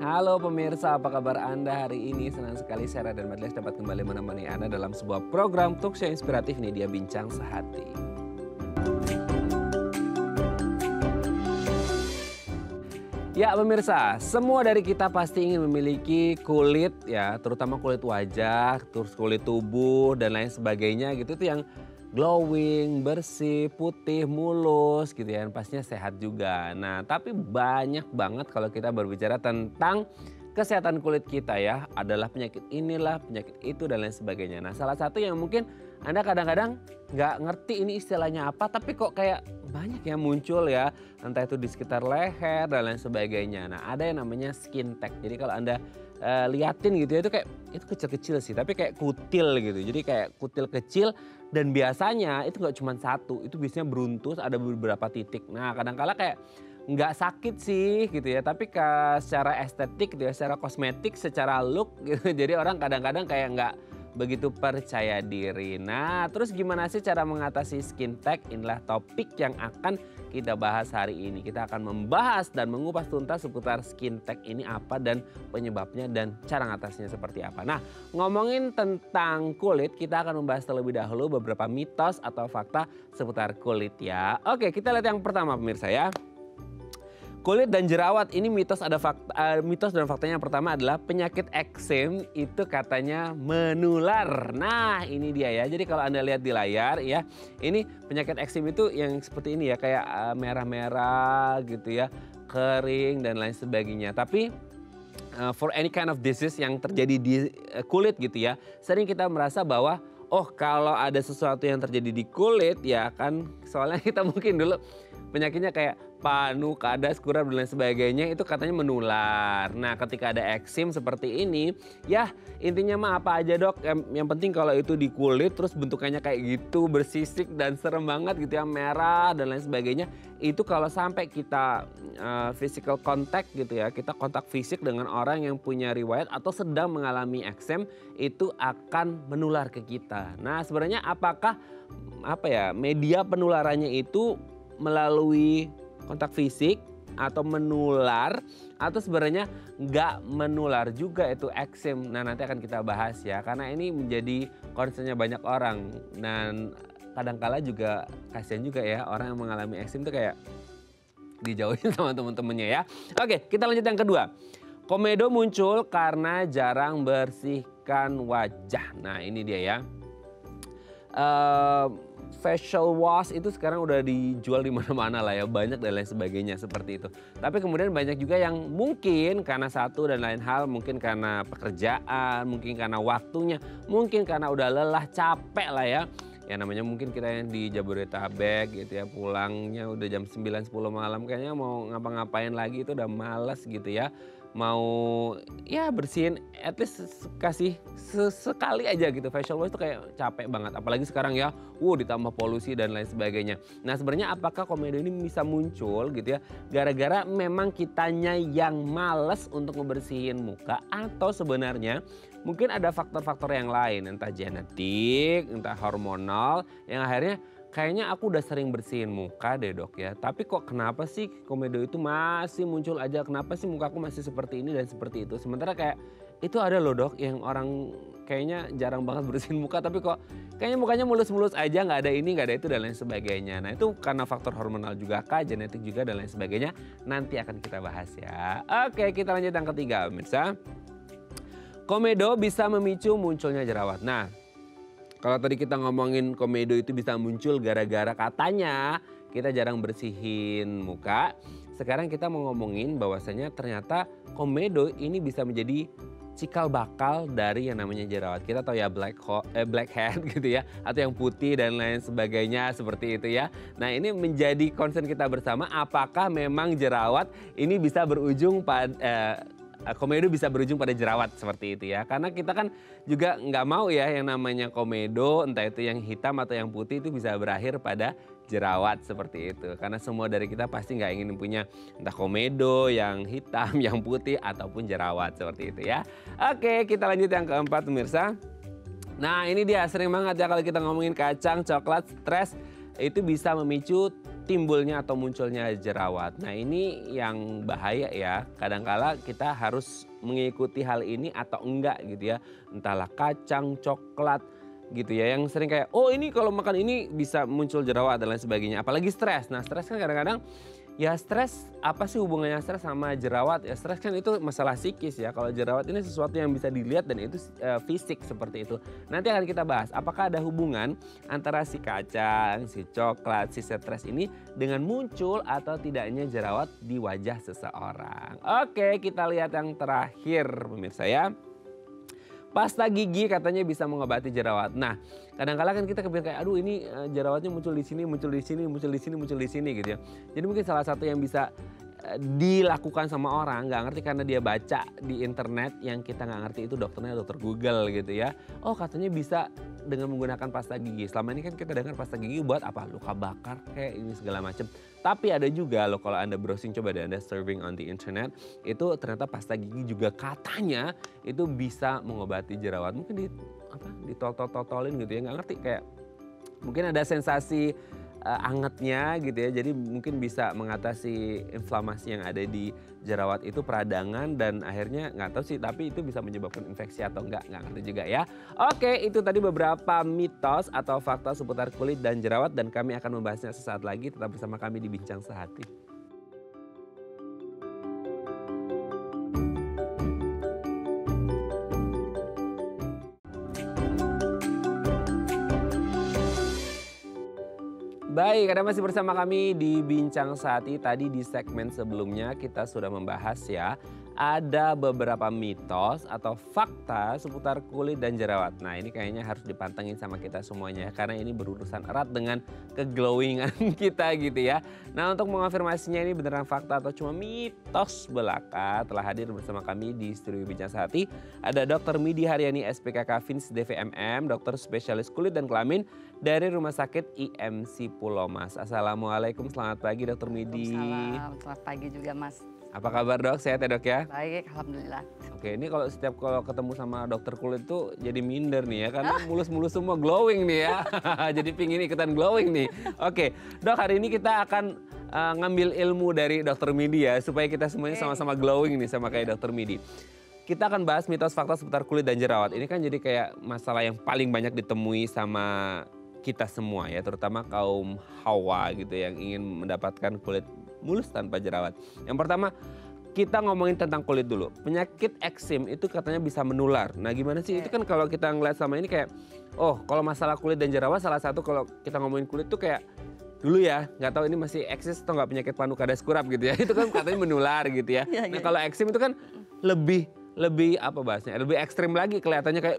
Halo pemirsa, apa kabar Anda hari ini? Senang sekali saya dan Madles dapat kembali menemani Anda dalam sebuah program talkshow inspiratif nih, dia Bincang Sehati. Ya pemirsa, semua dari kita pasti ingin memiliki kulit ya, terutama kulit wajah, terus kulit tubuh dan lain sebagainya gitu tuh yang glowing, bersih, putih, mulus gitu ya, dan pastinya sehat juga. Nah, tapi banyak banget kalau kita berbicara tentang kesehatan kulit kita ya, adalah penyakit inilah, penyakit itu dan lain sebagainya. Nah, salah satu yang mungkin Anda kadang-kadang nggak ngerti ini istilahnya apa, tapi kok kayak banyak yang muncul ya, entah itu di sekitar leher dan lain sebagainya. Nah, ada yang namanya skin tag. Jadi kalau Anda liatin gitu ya, itu kayak itu kecil-kecil sih, tapi kayak kutil gitu. Jadi kayak kutil kecil dan biasanya itu nggak cuma satu, itu biasanya beruntus ada beberapa titik. Nah, kadang-kala kayak nggak sakit sih gitu ya, tapi secara estetik gitu ya, secara kosmetik, secara look gitu. Jadi orang kadang-kadang kayak nggak begitu percaya diri. Nah, terus gimana sih cara mengatasi skin tag? Inilah topik yang akan kita bahas hari ini. Kita akan membahas dan mengupas tuntas seputar skin tag ini apa dan penyebabnya dan cara mengatasinya seperti apa. Nah, ngomongin tentang kulit, kita akan membahas terlebih dahulu beberapa mitos atau fakta seputar kulit ya. Oke, kita lihat yang pertama pemirsa ya. Kulit dan jerawat ini mitos dan faktanya yang pertama adalah penyakit eksem itu katanya menular. Nah, ini dia ya. Jadi kalau Anda lihat di layar ya, ini penyakit eksem itu yang seperti ini ya, kayak merah-merah gitu ya, kering dan lain sebagainya. Tapi for any kind of disease yang terjadi di kulit gitu ya, sering kita merasa bahwa oh kalau ada sesuatu yang terjadi di kulit ya kan, soalnya kita mungkin dulu penyakitnya kayak panu, kadas, kuram dan lain sebagainya itu katanya menular. Nah, ketika ada eksim seperti ini, ya intinya mah apa aja dok. Yang penting kalau itu di kulit terus bentukannya kayak gitu, bersisik dan serem banget gitu ya, merah dan lain sebagainya. Itu kalau sampai kita physical contact gitu ya, kita kontak fisik dengan orang yang punya riwayat atau sedang mengalami eksem, itu akan menular ke kita. Nah, sebenarnya apakah media penularannya itu melalui kontak fisik atau menular atau sebenarnya nggak menular juga itu eksem. Nah, nanti akan kita bahas ya, karena ini menjadi concernnya banyak orang dan kadangkala juga kasihan juga ya orang yang mengalami eksem itu kayak dijauhin sama temen-temennya ya. Oke, kita lanjut yang kedua. Komedo muncul karena jarang bersihkan wajah. Nah, ini dia ya. Facial wash itu sekarang udah dijual di mana-mana lah ya, banyak dan lain sebagainya seperti itu. Tapi kemudian banyak juga yang mungkin karena satu dan lain hal, mungkin karena pekerjaan, mungkin karena waktunya, mungkin karena udah lelah, capek lah ya. Ya namanya mungkin kita yang di Jabodetabek gitu ya, pulangnya udah jam 9-10 malam, kayaknya mau ngapa-ngapain lagi itu udah males gitu ya. Mau ya bersihin at least kasih sekali aja gitu, facial wash itu kayak capek banget, apalagi sekarang ya ditambah polusi dan lain sebagainya. Nah, sebenarnya apakah komedo ini bisa muncul gitu ya gara-gara memang kitanya yang males untuk ngebersihin muka, atau sebenarnya mungkin ada faktor-faktor yang lain, entah genetik, entah hormonal, yang akhirnya kayaknya aku udah sering bersihin muka deh dok ya, tapi kok kenapa sih komedo itu masih muncul aja, kenapa sih mukaku masih seperti ini dan seperti itu. Sementara kayak itu ada loh dok yang orang kayaknya jarang banget bersihin muka, tapi kok kayaknya mukanya mulus-mulus aja, nggak ada ini, nggak ada itu dan lain sebagainya. Nah, itu karena faktor hormonal juga kah, genetik juga dan lain sebagainya, nanti akan kita bahas ya. Oke, kita lanjut yang ketiga pemirsa. Komedo bisa memicu munculnya jerawat. Nah, kalau tadi kita ngomongin komedo itu bisa muncul gara-gara katanya kita jarang bersihin muka. Sekarang kita mau ngomongin bahwasanya ternyata komedo ini bisa menjadi cikal bakal dari yang namanya jerawat. Kita tahu ya blackhead gitu ya, atau yang putih dan lain sebagainya seperti itu ya. Nah, ini menjadi concern kita bersama, apakah memang jerawat ini bisa berujung pada komedo bisa berujung pada jerawat seperti itu ya. Karena kita kan juga nggak mau ya yang namanya komedo, entah itu yang hitam atau yang putih, itu bisa berakhir pada jerawat seperti itu. Karena semua dari kita pasti nggak ingin punya entah komedo yang hitam, yang putih, ataupun jerawat seperti itu ya. Oke, kita lanjut yang keempat pemirsa. Nah, ini dia sering banget ya kalau kita ngomongin kacang, coklat, stres, itu bisa memicu timbulnya atau munculnya jerawat. Nah ini yang bahaya ya, kadangkala kita harus mengikuti hal ini atau enggak gitu ya. Entahlah kacang, coklat gitu ya, yang sering kayak oh ini kalau makan ini bisa muncul jerawat dan lain sebagainya. Apalagi stres. Nah stres kan kadang-kadang ya stres, apa sih hubungannya stres sama jerawat? Ya stres kan itu masalah psikis ya. Kalau jerawat ini sesuatu yang bisa dilihat dan itu fisik seperti itu. Nanti akan kita bahas apakah ada hubungan antara si kacang, si coklat, si stres ini dengan muncul atau tidaknya jerawat di wajah seseorang. Oke, kita lihat yang terakhir pemirsa ya. Pasta gigi katanya bisa mengobati jerawat. Nah, kadang-kala kan kita kepikiran kayak aduh ini jerawatnya muncul di sini, muncul di sini, muncul di sini, muncul di sini gitu ya. Jadi mungkin salah satu yang bisa dilakukan sama orang nggak ngerti karena dia baca di internet yang kita nggak ngerti itu dokternya dokter Google gitu ya. Oh katanya bisa dengan menggunakan pasta gigi. Selama ini kan kita dengar pasta gigi buat apa? Luka bakar kayak ini segala macam. Tapi ada juga loh kalau Anda browsing, coba deh Anda surfing on the internet, itu ternyata pasta gigi juga katanya itu bisa mengobati jerawat. Mungkin ditotol-totolin gitu ya, nggak ngerti kayak mungkin ada sensasi angetnya gitu ya, jadi mungkin bisa mengatasi inflamasi yang ada di jerawat itu, peradangan, dan akhirnya nggak tahu sih tapi itu bisa menyebabkan infeksi atau nggak ngerti juga ya. Oke, itu tadi beberapa mitos atau fakta seputar kulit dan jerawat dan kami akan membahasnya sesaat lagi. Tetap bersama kami di Bincang Sehati. Baik, Anda masih bersama kami di Bincang Sehati. Tadi di segmen sebelumnya kita sudah membahas ya, ada beberapa mitos atau fakta seputar kulit dan jerawat. Nah ini kayaknya harus dipantengin sama kita semuanya karena ini berurusan erat dengan keglowingan kita gitu ya. Nah untuk mengonfirmasinya ini beneran fakta atau cuma mitos belaka, telah hadir bersama kami di studio Bincang Sehati. Ada Dr. Midi Haryani SPKK Fins DVMM, dokter spesialis kulit dan kelamin dari Rumah Sakit IMC Pulau Mas. Assalamualaikum, selamat pagi Dr. Midi. Selamat pagi juga Mas. Apa kabar dok? Sehat ya dok ya? Baik, alhamdulillah. Oke, ini kalau ketemu sama dokter kulit tuh jadi minder nih ya, karena mulus-mulus semua glowing nih ya. Jadi pingin ikutan glowing nih. Oke, dok hari ini kita akan ngambil ilmu dari Dr. Midi ya, supaya kita semuanya sama-sama glowing nih sama kayak Dr. Midi. Kita akan bahas mitos fakta seputar kulit dan jerawat. Ini kan jadi kayak masalah yang paling banyak ditemui sama kita semua ya, terutama kaum hawa gitu yang ingin mendapatkan kulit mulus tanpa jerawat. Yang pertama, kita ngomongin tentang kulit dulu. Penyakit eksim itu katanya bisa menular. Nah gimana sih? Itu kan kalau kita ngeliat sama ini kayak, oh kalau masalah kulit dan jerawat salah satu kalau kita ngomongin kulit tuh kayak dulu ya, nggak tahu ini masih eksis atau nggak penyakit panukadas kurap gitu ya. Itu kan katanya menular gitu ya. Nah kalau eksim itu kan lebih apa bahasnya? Lebih ekstrim lagi, kelihatannya kayak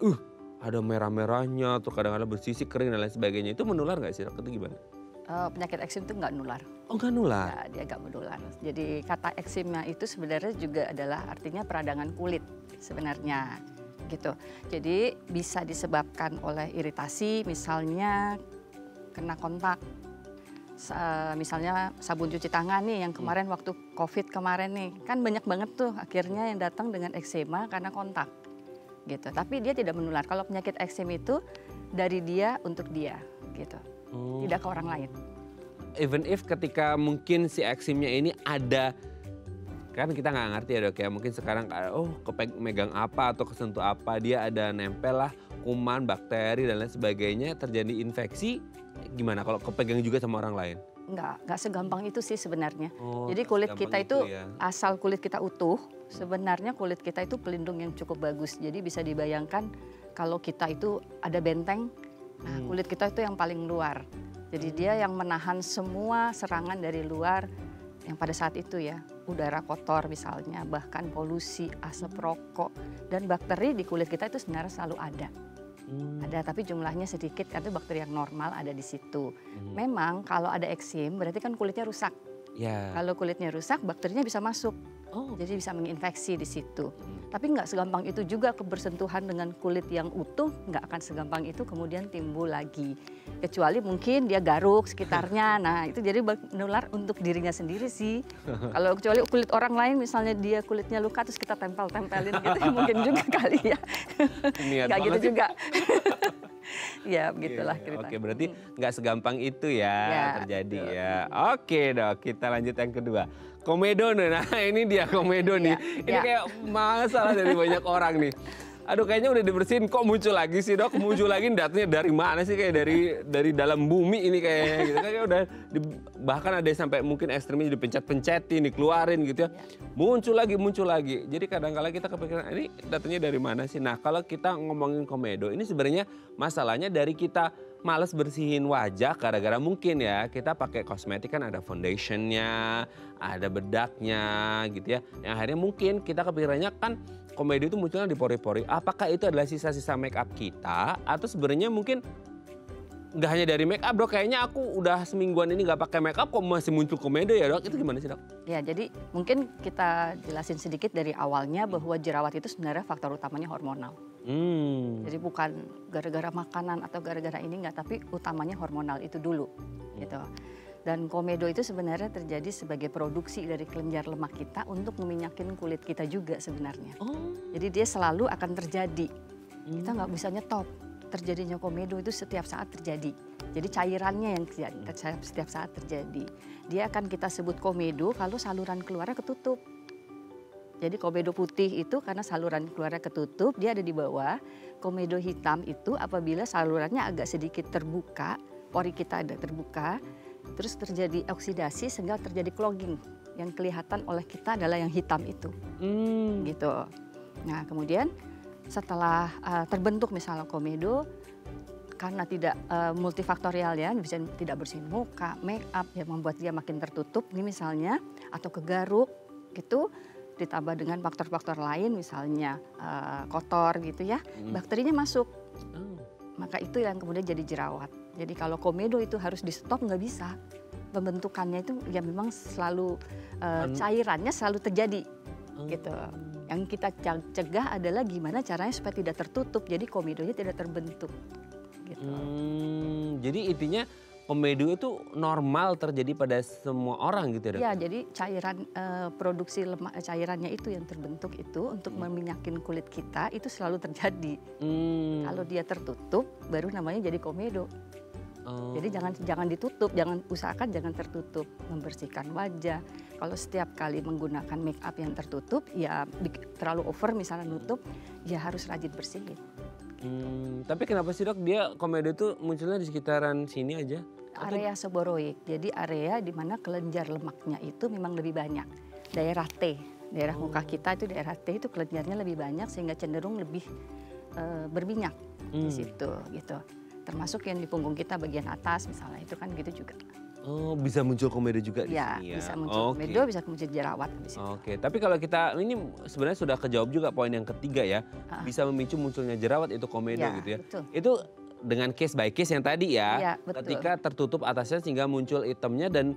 ada merah-merahnya, tuh kadang-kadang bersisik kering dan lain sebagainya. Itu menular nggak sih? Itu gimana? Penyakit eksim itu nggak nular. Oh nggak nular? Ya, dia nggak menular. Jadi kata eksimnya itu sebenarnya juga adalah artinya peradangan kulit sebenarnya gitu. Jadi bisa disebabkan oleh iritasi, misalnya kena kontak. Misalnya sabun cuci tangan nih yang kemarin waktu COVID kemarin nih. Kan banyak banget tuh akhirnya yang datang dengan eksema karena kontak gitu. Tapi dia tidak menular. Kalau penyakit eksim itu dari dia untuk dia gitu. Tidak ke orang lain. Even if ketika mungkin si eksimnya ini ada, kan kita nggak ngerti ya dok ya, mungkin sekarang megang apa atau kesentuh apa, dia ada nempel lah kuman, bakteri dan lain sebagainya, terjadi infeksi, gimana kalau kepegang juga sama orang lain? Nggak segampang itu sih sebenarnya. Jadi kulit kita itu ya. Asal kulit kita utuh, sebenarnya kulit kita itu pelindung yang cukup bagus. Jadi bisa dibayangkan kalau kita itu ada benteng, nah kulit kita itu yang paling luar. Jadi dia yang menahan semua serangan dari luar yang pada saat itu ya, udara kotor misalnya, bahkan polusi, asap rokok, dan bakteri di kulit kita itu sebenarnya selalu ada. Ada, tapi jumlahnya sedikit karena bakteri yang normal ada di situ. Memang kalau ada eksim berarti kan kulitnya rusak. Kalau kulitnya rusak, bakterinya bisa masuk. Jadi bisa menginfeksi di situ. Tapi nggak segampang itu juga kebersentuhan dengan kulit yang utuh, nggak akan segampang itu kemudian timbul lagi. Kecuali mungkin dia garuk sekitarnya, nah itu jadi menular untuk dirinya sendiri sih. Kalau kecuali kulit orang lain, misalnya dia kulitnya luka terus kita tempel-tempelin gitu, mungkin juga kali ya. Nggak gitu juga. Ya begitulah ceritanya. Oke, berarti nggak segampang itu ya terjadi ya. Oke dok, kita lanjut yang kedua. Komedo nih, nah ini dia komedo nih. Ini kayak masalah dari banyak orang nih. Aduh kayaknya udah dibersihin kok muncul lagi sih dok, muncul lagi datanya dari mana sih, kayak dari dalam bumi ini kayaknya gitu. Kayak udah bahkan ada yang sampai mungkin ekstrimnya dipencet-pencetin, dikeluarin gitu ya. Muncul lagi. Jadi kadang-kala kita kepikiran ini datanya dari mana sih. Nah kalau kita ngomongin komedo ini sebenarnya masalahnya dari kita males bersihin wajah gara-gara mungkin ya kita pakai kosmetik kan ada foundationnya, ada bedaknya gitu ya. Yang akhirnya mungkin kita kepikirannya kan komedo itu munculnya di pori-pori. Apakah itu adalah sisa-sisa make up kita atau sebenarnya mungkin nggak hanya dari make up dok? Kayaknya aku udah semingguan ini nggak pakai make up kok masih muncul komedo ya dok? Itu gimana sih dok? Ya jadi mungkin kita jelasin sedikit dari awalnya bahwa jerawat itu sebenarnya faktor utamanya hormonal. Jadi bukan gara-gara makanan atau gara-gara ini enggak, tapi utamanya hormonal itu dulu gitu. Dan komedo itu sebenarnya terjadi sebagai produksi dari kelenjar lemak kita untuk meminyakin kulit kita juga sebenarnya. Jadi dia selalu akan terjadi. Kita nggak bisa nyetop. Terjadinya komedo itu setiap saat terjadi. Jadi cairannya yang setiap saat terjadi. Dia akan kita sebut komedo kalau saluran keluarnya ketutup. Jadi komedo putih itu karena saluran keluarnya ketutup, dia ada di bawah. Komedo hitam itu apabila salurannya agak sedikit terbuka, pori kita ada terbuka, terus terjadi oksidasi sehingga terjadi clogging. Yang kelihatan oleh kita adalah yang hitam itu. Gitu. Nah kemudian setelah terbentuk misalnya komedo, karena tidak multifaktorial ya, bisa tidak bersihin muka, make up yang membuat dia makin tertutup, ini misalnya, atau kegaruk gitu, ditambah dengan faktor-faktor lain misalnya kotor gitu ya, bakterinya masuk. Maka itu yang kemudian jadi jerawat. Jadi kalau komedo itu harus di stop nggak bisa. Pembentukannya itu ya memang selalu cairannya selalu terjadi gitu. Yang kita cegah adalah gimana caranya supaya tidak tertutup, jadi komedonya tidak terbentuk. Gitu. Jadi intinya komedo itu normal terjadi pada semua orang gitu ya? Ya, jadi cairan produksi lemak cairannya itu yang terbentuk itu untuk meminyakin kulit kita itu selalu terjadi. Kalau dia tertutup baru namanya jadi komedo. Jadi jangan ditutup, usahakan jangan tertutup. Membersihkan wajah. Kalau setiap kali menggunakan make up yang tertutup, ya terlalu over misalnya nutup, ya harus rajin bersihin. Tapi kenapa sih dok dia komedo itu munculnya di sekitaran sini aja? Area seboroid, jadi area di mana kelenjar lemaknya itu memang lebih banyak. Daerah T, daerah muka kita itu daerah T itu kelenjarnya lebih banyak sehingga cenderung lebih berminyak di situ gitu. Termasuk yang di punggung kita bagian atas misalnya itu kan gitu juga. Oh bisa muncul komedo juga di ya, sini ya? Bisa muncul komedo, bisa muncul jerawat di situ. Oke, tapi kalau kita ini sebenarnya sudah kejawab juga poin yang ketiga ya. Bisa memicu munculnya jerawat itu komedo gitu ya. Betul. Itu dengan case by case yang tadi ya. Ya betul. Ketika tertutup atasnya sehingga muncul hitamnya dan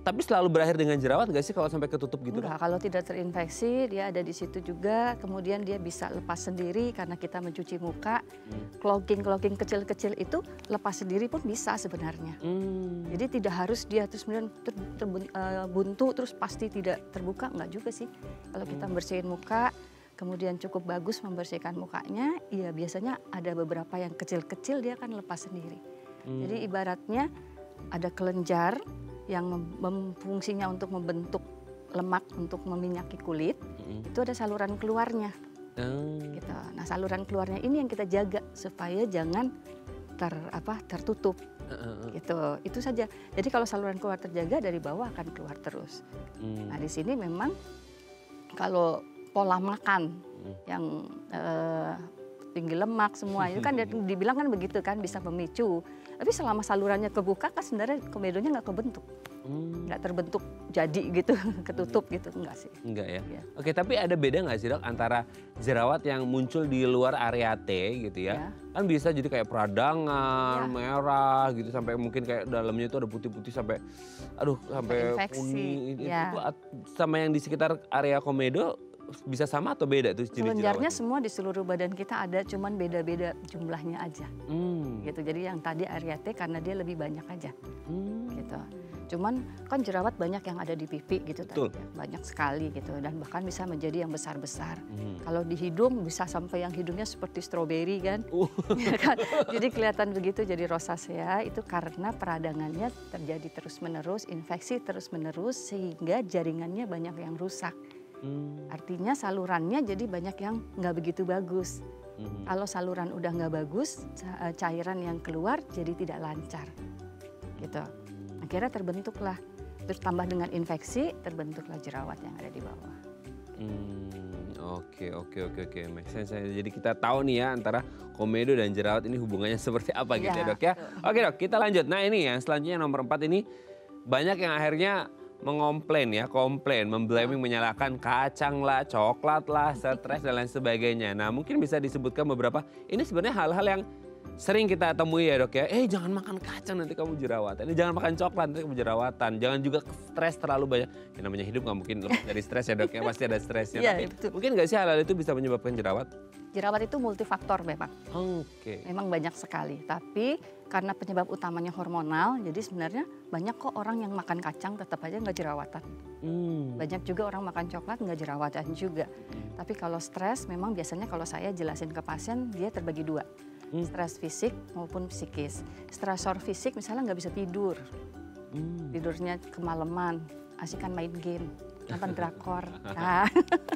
tapi selalu berakhir dengan jerawat nggak sih kalau sampai ketutup gitu? Enggak, kalau tidak terinfeksi dia ada di situ juga. Kemudian dia bisa lepas sendiri karena kita mencuci muka. Clogging kecil-kecil itu lepas sendiri pun bisa sebenarnya. Jadi tidak harus dia terus kemudian buntu terus pasti tidak terbuka, enggak juga sih. Kalau kita bersihin muka, kemudian cukup bagus membersihkan mukanya, ya biasanya ada beberapa yang kecil-kecil dia akan lepas sendiri. Jadi ibaratnya ada kelenjar yang fungsinya untuk membentuk lemak untuk meminyaki kulit, itu ada saluran keluarnya. Gitu. Nah saluran keluarnya ini yang kita jaga supaya jangan tertutup. Gitu. Itu saja. Jadi kalau saluran keluar terjaga dari bawah akan keluar terus. Nah di sini memang kalau pola makan yang tinggi lemak semua itu kan dibilang kan begitu kan bisa memicu. Tapi selama salurannya kebuka kan sebenarnya komedonya nggak kebentuk. Nggak terbentuk jadi gitu, ketutup gitu, enggak sih. Enggak ya? Oke, tapi ada beda nggak sih dok antara jerawat yang muncul di luar area T gitu ya? Kan bisa jadi kayak peradangan, merah gitu, sampai mungkin kayak dalamnya itu ada putih-putih sampai, sampai kuning. Itu sama yang di sekitar area komedo bisa sama atau beda tuh jenis kelenjarnya jerawatnya? Semua di seluruh badan kita ada, cuman beda-beda jumlahnya aja. Gitu. Jadi yang tadi area T karena dia lebih banyak aja. Gitu. Cuman kan jerawat banyak yang ada di pipi gitu tadi, banyak sekali gitu, dan bahkan bisa menjadi yang besar-besar. Kalau di hidung bisa sampai yang hidungnya seperti stroberi kan, ya kan? Jadi kelihatan begitu, jadi rosacea itu karena peradangannya terjadi terus-menerus, infeksi terus-menerus sehingga jaringannya banyak yang rusak. Artinya salurannya jadi banyak yang nggak begitu bagus. Kalau saluran udah nggak bagus, cairan yang keluar jadi tidak lancar, gitu. Akhirnya terbentuklah, bertambah dengan infeksi, terbentuklah jerawat yang ada di bawah. Oke. Make sense. Jadi kita tahu nih ya antara komedo dan jerawat ini hubungannya seperti apa gitu ya dok ya. Oke dok, kita lanjut. Nah ini yang selanjutnya nomor 4 ini banyak yang akhirnya komplain, memblaming, menyalahkan kacang lah, coklat lah, stres dan lain sebagainya. Nah mungkin bisa disebutkan beberapa, ini sebenarnya hal-hal yang sering kita temui ya dok ya. Jangan makan kacang nanti kamu jerawatan, jangan makan coklat nanti kamu jerawatan, jangan juga stres terlalu banyak. Yang namanya hidup nggak mungkin lepas dari stres ya dok ya, pasti ada stresnya. Ya, tapi mungkin nggak sih hal-hal itu bisa menyebabkan jerawat? Jerawat itu multifaktor memang. Memang banyak sekali, tapi karena penyebab utamanya hormonal, jadi sebenarnya banyak kok orang yang makan kacang tetap aja nggak jerawatan. Banyak juga orang makan coklat nggak jerawatan juga. Tapi kalau stres memang biasanya kalau saya jelasin ke pasien dia terbagi 2. Stres fisik maupun psikis. Stresor fisik misalnya nggak bisa tidur. Tidurnya kemalaman, asikan main game, nonton drakor. Nah,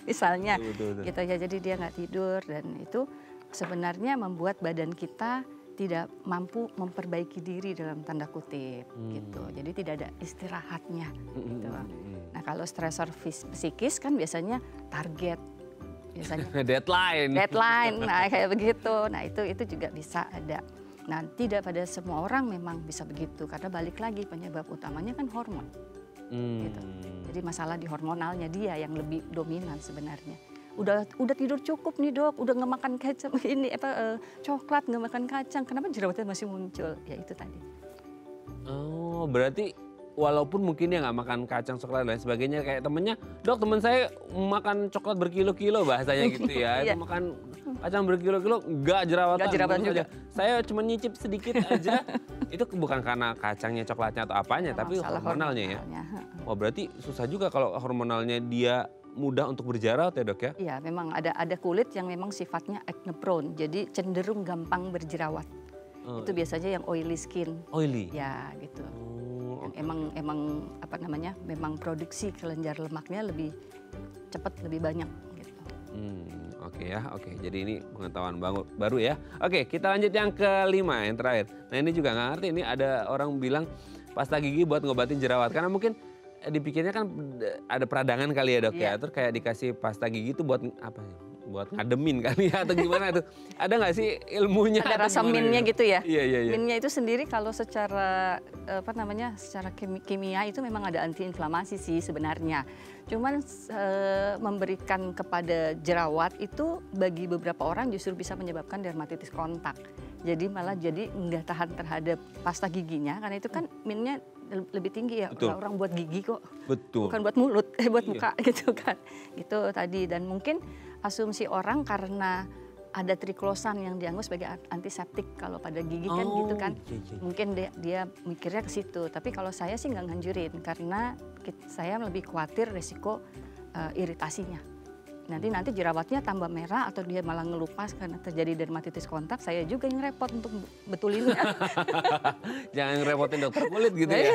misalnya betul. gitu ya, jadi dia nggak tidur dan itu sebenarnya membuat badan kita tidak mampu memperbaiki diri dalam tanda kutip gitu. Jadi tidak ada istirahatnya gitu. Nah, kalau stresor psikis kan biasanya target, biasanya deadline. Nah, kayak begitu. Nah, itu juga bisa ada. Nah, tidak pada semua orang memang bisa begitu karena balik lagi penyebab utamanya kan hormon. Gitu. Jadi masalah di hormonalnya dia yang lebih dominan sebenarnya. Udah tidur cukup nih dok, udah nggak makan kacang coklat, nggak makan kacang, kenapa jerawatnya masih muncul? Ya itu tadi. Oh berarti walaupun mungkin dia nggak makan kacang, coklat dan lain sebagainya, kayak temennya, dok temen saya makan coklat berkilo-kilo bahasanya gitu ya, makan kacang berkilo-kilo nggak jerawatan juga. Saya cuma nyicip sedikit aja, itu bukan karena kacangnya, coklatnya atau apanya, tapi hormonalnya ya. Wah berarti susah juga kalau hormonalnya dia mudah untuk berjerawat ya dok ya? Iya memang ada kulit yang memang sifatnya acne prone, jadi cenderung gampang berjerawat. Itu biasanya yang oily skin. Oily? Ya gitu. Emang apa namanya, memang produksi kelenjar lemaknya lebih cepat, lebih banyak gitu. Oke. Jadi ini pengetahuan baru ya. Oke, kita lanjut yang kelima, yang terakhir. Nah ini juga nggak ngerti, ini ada orang bilang pasta gigi buat ngobatin jerawat. Karena mungkin dipikirnya kan ada peradangan kali ya dok ya. Terus kayak dikasih pasta gigi itu buat apa ya? Buat ngademin kali ya atau gimana tuh? Ada nggak sih ilmunya? Ada rasa minnya gitu ya? Iya. Minnya itu sendiri kalau secara secara kimia itu memang ada antiinflamasi sih sebenarnya. Cuman memberikan kepada jerawat itu bagi beberapa orang justru bisa menyebabkan dermatitis kontak. Jadi malah jadi nggak tahan terhadap pasta giginya karena itu kan minnya lebih tinggi ya. Orang buat gigi kok. Betul. Bukan buat mulut, buat muka gitu kan. Gitu tadi, dan mungkin asumsi orang karena ada triklosan yang dianggap sebagai antiseptik kalau pada gigi kan gitu kan. Mungkin dia mikirnya ke situ. Tapi kalau saya sih nggak nganjurin karena saya lebih khawatir resiko iritasinya. Nanti jerawatnya tambah merah atau dia malah ngelupas karena terjadi dermatitis kontak, saya juga yang repot untuk betulinnya. Jangan ngerepotin dokter kulit gitu ya.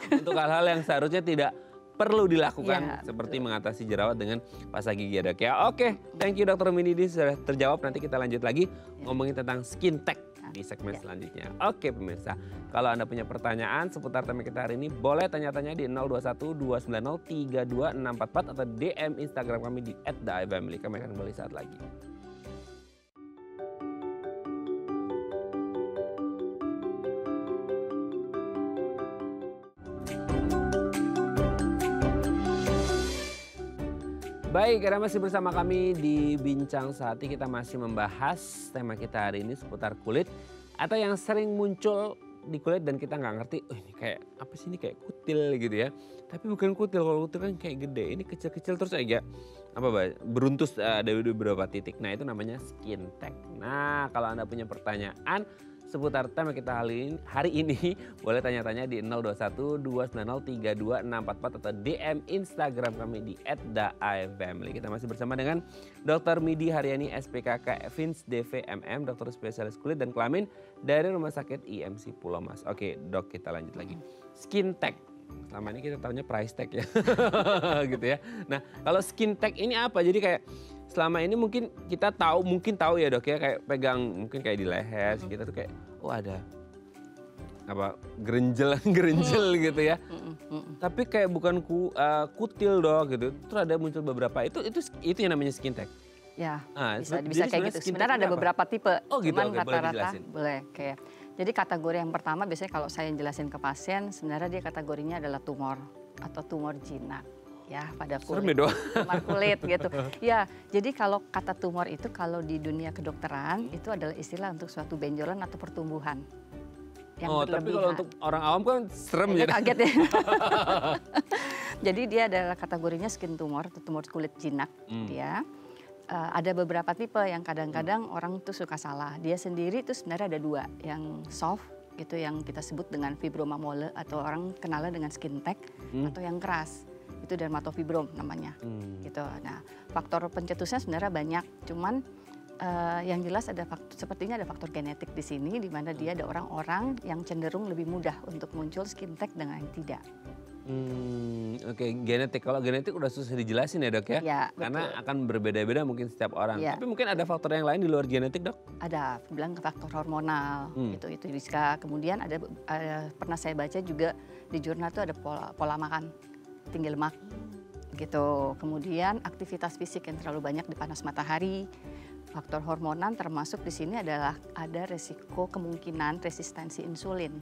Untuk hal-hal yang seharusnya tidak perlu dilakukan seperti mengatasi jerawat dengan pasta gigi ya dok ya. Oke, thank you Dr. Minidi sudah terjawab. Nanti kita lanjut lagi ngomongin tentang skin tech di segmen selanjutnya. Oke pemirsa, kalau Anda punya pertanyaan seputar tema kita hari ini, boleh tanya-tanya di 0212903244 atau DM Instagram kami di @theifamily. Kami akan kembali saat lagi. Baik, karena masih bersama kami di Bincang Sehati, kita masih membahas tema kita hari ini seputar kulit atau yang sering muncul di kulit dan kita nggak ngerti, oh ini kayak apa sih, ini kayak kutil gitu ya. Tapi bukan kutil, kalau kutil kan kayak gede, ini kecil-kecil terus aja beruntus ada beberapa titik. Nah itu namanya skin tech. Nah kalau Anda punya pertanyaan seputar tema kita hari ini, boleh tanya-tanya di 021 290 32644 atau DM Instagram kami di @daifamily. Kita masih bersama dengan Dr. Midi Haryani SPKK Fins DVMM, dokter spesialis kulit dan kelamin dari Rumah Sakit IMC Pulau Mas. Oke, Dok, kita lanjut lagi. Skin tag. Selama ini kita tahunya price tag ya. Gitu ya. Nah, kalau skin tag ini apa? Jadi kayak selama ini mungkin kita tahu ya Dok ya, kayak pegang mungkin kayak di leher kita tuh kayak oh ada apa gerenjel gitu ya. Tapi kayak bukan kutil Dok gitu. Terus ada muncul beberapa itu yang namanya skin tag. Ya, bisa kayak gitu. Sebenarnya ada beberapa tipe. Oh gitu, cuman rata-rata boleh kayak. Jadi kategori yang pertama biasanya kalau saya jelasin ke pasien, sebenarnya dia kategorinya adalah tumor atau tumor jinak. Ya, pada kulit, tumor kulit gitu. Ya, jadi kalau kata tumor itu kalau di dunia kedokteran itu adalah istilah untuk suatu benjolan atau pertumbuhan yang berlebihan. Tapi kalau untuk orang awam kan serem ya. Kaget ya. Jadi dia adalah kategorinya skin tumor atau tumor kulit jinak. Dia ada beberapa tipe yang kadang-kadang orang tuh suka salah. Dia sendiri itu sebenarnya ada dua, yang soft gitu yang kita sebut dengan fibroma mole atau orang kenalnya dengan skin tag, atau yang keras. Itu dermatofibrom namanya, gitu. Nah, faktor pencetusnya sebenarnya banyak, cuman yang jelas sepertinya ada faktor genetik di sini, di mana dia ada orang-orang yang cenderung lebih mudah untuk muncul skin tag dengan yang tidak. Oke, genetik. Kalau genetik udah susah dijelasin ya Dok ya? Ya, karena akan berbeda-beda mungkin setiap orang. Ya. Tapi mungkin ada faktor yang lain di luar genetik Dok? Ada, bilang faktor hormonal, itu bisa. Kemudian ada pernah saya baca juga di jurnal itu ada pola makan. Tinggi lemak gitu. Kemudian aktivitas fisik yang terlalu banyak di panas matahari. Faktor hormonal termasuk di sini adalah ada resiko kemungkinan resistensi insulin.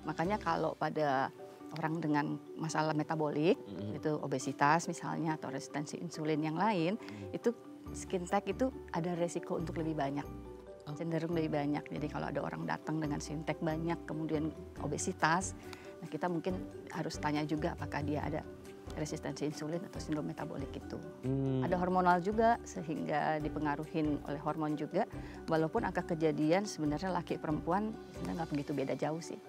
Makanya kalau pada orang dengan masalah metabolik, itu obesitas misalnya atau resistensi insulin yang lain, itu skin tag itu ada resiko untuk lebih banyak. Cenderung lebih banyak. Jadi kalau ada orang datang dengan skin tag banyak kemudian obesitas, nah kita mungkin harus tanya juga apakah dia ada resistensi insulin atau sindrom metabolik itu. Ada hormonal juga sehingga dipengaruhi oleh hormon juga. Walaupun angka kejadian sebenarnya laki perempuan sebenarnya nggak begitu beda jauh sih.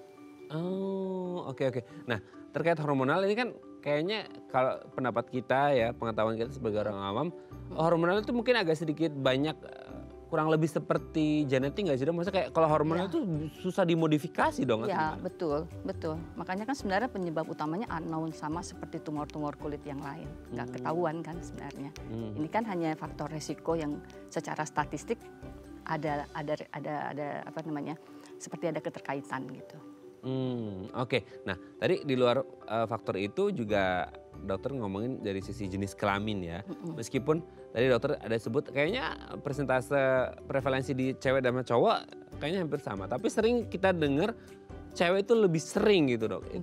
Oh, oke. Nah, terkait hormonal ini kan kayaknya kalau pendapat kita ya, pengetahuan kita sebagai orang awam, hormonal itu mungkin agak sedikit banyak kurang lebih seperti genetik nggak sih Dok? Maksudnya kayak kalau hormonal itu susah dimodifikasi dong? Iya, betul. Makanya kan sebenarnya penyebab utamanya unknown sama seperti tumor-tumor kulit yang lain. Nggak ketahuan kan sebenarnya. Ini kan hanya faktor resiko yang secara statistik ada apa namanya, seperti ada keterkaitan gitu. Oke. Nah, tadi di luar faktor itu juga dokter ngomongin dari sisi jenis kelamin ya. Meskipun tadi dokter ada sebut kayaknya persentase prevalensi di cewek dan cowok kayaknya hampir sama. Tapi sering kita dengar cewek itu lebih sering gitu Dok.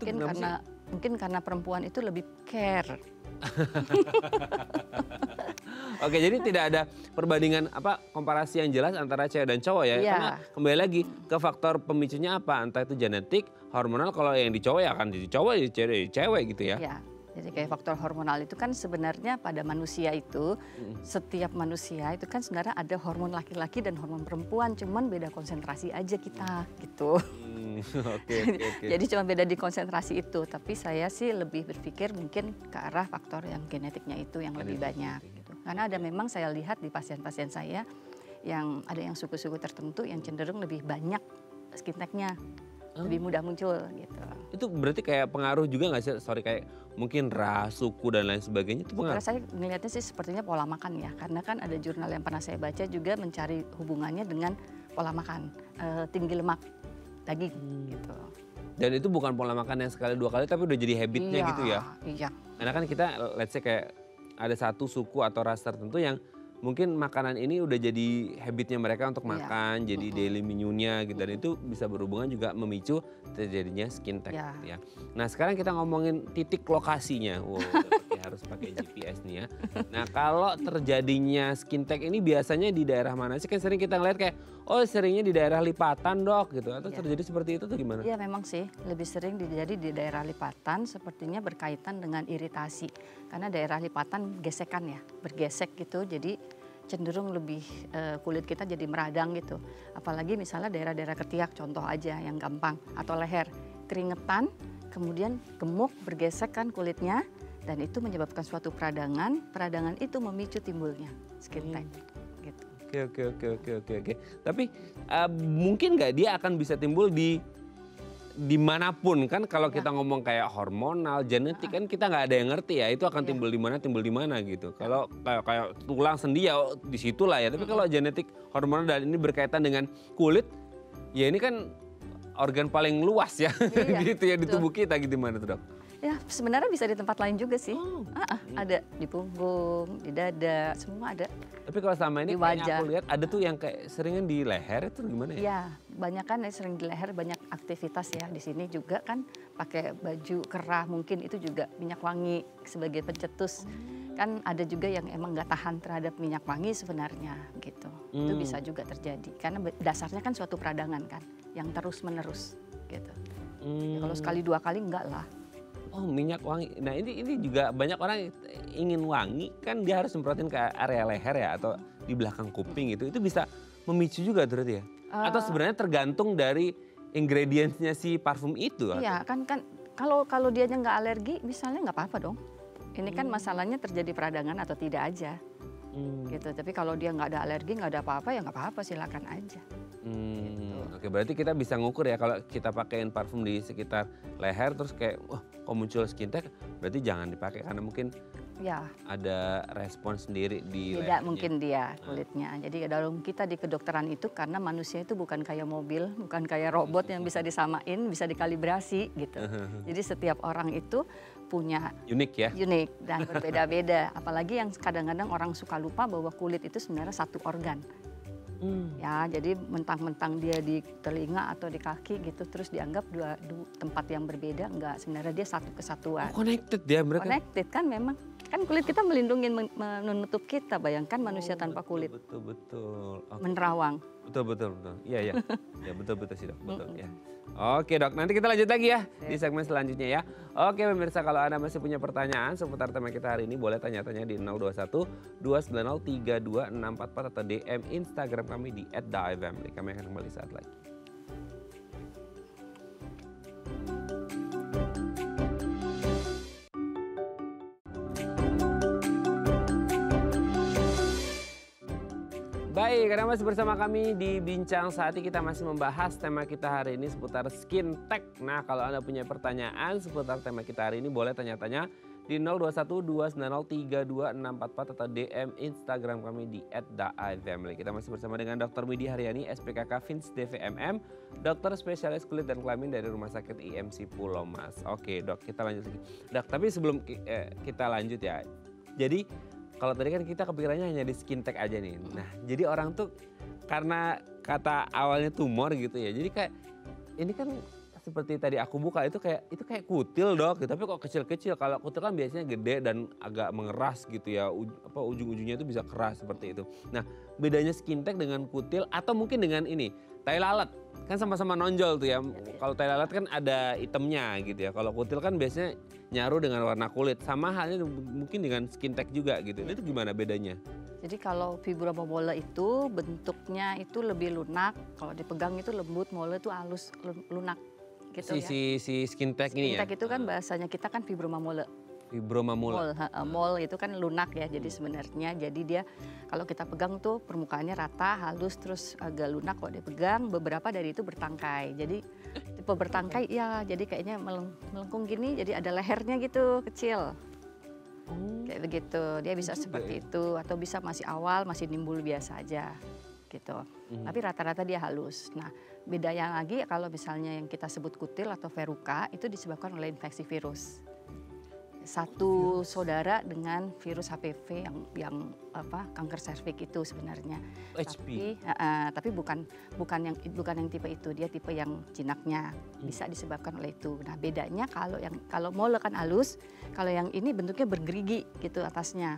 Mungkin karena perempuan itu lebih care. Oke, jadi tidak ada perbandingan komparasi yang jelas antara cewek dan cowok ya. Karena kembali lagi ke faktor pemicunya apa, entah itu genetik, hormonal. Kalau yang di cowok ya akan di cowok, di cewek gitu ya. Iya. Jadi kayak faktor hormonal itu kan sebenarnya pada manusia itu, setiap manusia itu kan sebenarnya ada hormon laki-laki dan hormon perempuan, cuman beda konsentrasi aja kita gitu. Oke. Jadi cuma beda di konsentrasi itu, tapi saya sih lebih berpikir mungkin ke arah faktor yang genetiknya itu yang lebih banyak. Gitu. Karena ada memang saya lihat di pasien-pasien saya yang ada yang suku-suku tertentu yang cenderung lebih banyak skin tag-nya. Lebih mudah muncul gitu. Itu berarti kayak pengaruh juga nggak sih? Kayak mungkin ras, suku dan lain sebagainya itu pengaruh? Saya melihatnya sih sepertinya pola makan ya. Karena kan ada jurnal yang pernah saya baca juga mencari hubungannya dengan pola makan. Tinggi lemak daging gitu. Dan itu bukan pola makan yang sekali dua kali tapi udah jadi habitnya gitu ya? Iya. Karena kan kita let's say kayak ada satu suku atau ras tertentu yang mungkin makanan ini udah jadi habitnya mereka untuk makan, jadi daily menu-nya gitu. Dan itu bisa berhubungan juga memicu terjadinya skin tag gitu ya. Nah sekarang kita ngomongin titik lokasinya. Wow, harus pakai GPS nih ya. Nah kalau terjadinya skin tag ini biasanya di daerah mana sih? Kan sering kita ngeliat kayak, oh seringnya di daerah lipatan Dok gitu. Atau terjadi seperti itu tuh gimana? Iya memang sih, lebih sering terjadi di daerah lipatan sepertinya berkaitan dengan iritasi. Karena daerah lipatan gesekan ya, bergesek gitu. Jadi cenderung lebih kulit kita jadi meradang gitu. Apalagi misalnya daerah-daerah ketiak contoh aja yang gampang atau leher keringetan, kemudian gemuk bergesek kan kulitnya dan itu menyebabkan suatu peradangan. Peradangan itu memicu timbulnya skin tag. Gitu. Oke. Tapi mungkin nggak dia akan bisa timbul dimanapun kan kalau kita ngomong kayak hormonal, genetik kan kita nggak ada yang ngerti ya itu akan timbul di mana gitu. Kalau kayak tulang sendi ya di situlah ya. Tapi kalau genetik, hormonal dan ini berkaitan dengan kulit, ya ini kan organ paling luas ya gitu ya di tubuh kita gitu gimana tuh dok? Ya sebenarnya bisa di tempat lain juga sih. Ada di punggung, di dada, semua ada. Tapi kalau selama ini kayaknya aku lihat ada tuh yang kayak seringnya di leher itu gimana ya? Ya banyak kan sering di leher, banyak aktivitas ya di sini juga kan pakai baju kerah mungkin itu juga minyak wangi sebagai pencetus. Kan ada juga yang emang nggak tahan terhadap minyak wangi sebenarnya gitu. Itu bisa juga terjadi karena dasarnya kan suatu peradangan kan yang terus menerus gitu. Ya, kalau sekali dua kali enggak lah. Oh minyak wangi, nah ini juga banyak orang ingin wangi kan dia harus semprotin ke area leher ya atau di belakang kuping itu bisa memicu juga berarti ya? Atau sebenarnya tergantung dari ingredientsnya si parfum itu? Iya kan kalau dianya nggak alergi misalnya nggak apa-apa dong. Ini kan masalahnya terjadi peradangan atau tidak aja. Gitu. Tapi kalau dia nggak ada alergi, nggak ada apa-apa ya nggak apa-apa silakan aja. Gitu. Oke berarti kita bisa ngukur ya kalau kita pakein parfum di sekitar leher terus kayak wah kok muncul skin tag berarti jangan dipakai karena mungkin ada respon sendiri di lehernya. Beda mungkin dia kulitnya. Jadi dalam kita di kedokteran itu karena manusia itu bukan kayak mobil, bukan kayak robot yang bisa disamain, bisa dikalibrasi gitu. Jadi setiap orang itu punya unik dan berbeda-beda. Apalagi yang kadang-kadang orang suka lupa bahwa kulit itu sebenarnya satu organ. Ya, jadi mentang-mentang dia di telinga atau di kaki gitu, terus dianggap dua tempat yang berbeda, enggak. Sebenarnya dia satu kesatuan. Connected ya mereka? Connected kan memang. Kan kulit kita melindungi, menutup kita. Bayangkan manusia tanpa kulit. Betul. Okay. Menerawang. Betul. Iya. Ya betul sih dok, betul ya. Oke dok, nanti kita lanjut lagi ya di segmen selanjutnya ya. Oke pemirsa kalau Anda masih punya pertanyaan seputar tema kita hari ini boleh tanya-tanya di 021 290 32644 atau DM Instagram kami di @daifamily. Kami akan kembali saat lagi. Baik, karena masih bersama kami di Bincang Saati kita masih membahas tema kita hari ini seputar skin tag. Nah, kalau Anda punya pertanyaan seputar tema kita hari ini boleh tanya-tanya di 021 290 32644 atau DM Instagram kami di @daifamily. Kita masih bersama dengan Dr. Widi Haryani, SPKK Fins DVMM, dokter spesialis kulit dan kelamin dari Rumah Sakit IMC Pulau Mas. Oke, Dok, kita lanjut lagi. Dok, tapi sebelum kita lanjut ya. Jadi kalau tadi kan kita kepikirannya hanya di skin tag aja nih. Nah, jadi orang tuh karena kata awalnya tumor gitu ya. Jadi kayak ini kan seperti tadi aku buka itu kayak kutil dok. Tapi kok kecil-kecil. Kalau kutil kan biasanya gede dan agak mengeras gitu ya. Ujung-ujungnya itu bisa keras seperti itu. Nah, bedanya skin tag dengan kutil atau mungkin dengan ini tai lalat. Kan sama-sama nonjol tuh ya. Kalau tai lalat kan ada itemnya gitu ya. Kalau kutil kan biasanya nyaru dengan warna kulit. Sama halnya mungkin dengan skin tag juga gitu. Itu gimana bedanya? Jadi kalau fibroma mole itu bentuknya itu lebih lunak. Kalau dipegang itu lembut, mole itu halus, lunak gitu ya. Si skin tag ini ya? Skin tag itu kan bahasanya kita kan fibroma mole. Fibroma mole. Mole itu kan lunak ya, jadi sebenarnya jadi dia kalau kita pegang tuh permukaannya rata, halus terus agak lunak kalau dipegang. Beberapa dari itu bertangkai, jadi tipe bertangkai ya, jadi kayaknya melengkung gini, jadi ada lehernya gitu kecil. Kayak begitu, dia bisa seperti itu atau bisa masih awal, masih nimbul biasa aja gitu. Tapi rata-rata dia halus. Nah bedanya lagi kalau misalnya yang kita sebut kutil atau verruca itu disebabkan oleh infeksi virus. Satu saudara dengan virus HPV yang kanker serviks itu sebenarnya. Tapi bukan yang tipe itu, dia tipe yang jinaknya bisa disebabkan oleh itu. Nah bedanya kalau mole kan halus, kalau yang ini bentuknya bergerigi gitu atasnya.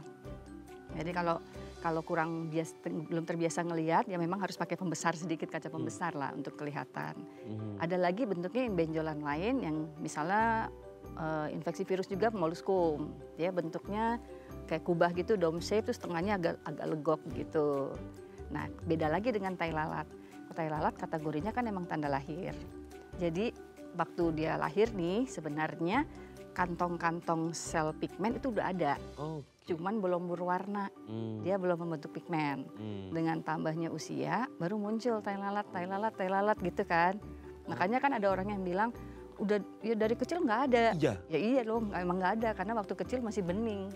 Jadi kalau belum terbiasa ngelihat ya memang harus pakai pembesar sedikit, kaca pembesar lah untuk kelihatan. Ada lagi bentuknya yang benjolan lain yang misalnya infeksi virus juga molluscum, ya bentuknya kayak kubah gitu, dome shape, terus tengahnya agak legok gitu. Nah, beda lagi dengan tai lalat. Tai lalat kategorinya kan emang tanda lahir. Jadi waktu dia lahir nih sebenarnya kantong-kantong sel pigmen itu udah ada. Cuman belum berwarna. Dia belum membentuk pigmen. Dengan tambahnya usia baru muncul tai lalat gitu kan. Makanya kan ada orang yang bilang udah ya dari kecil nggak ada. Iya. Ya iya loh, emang nggak ada karena waktu kecil masih bening.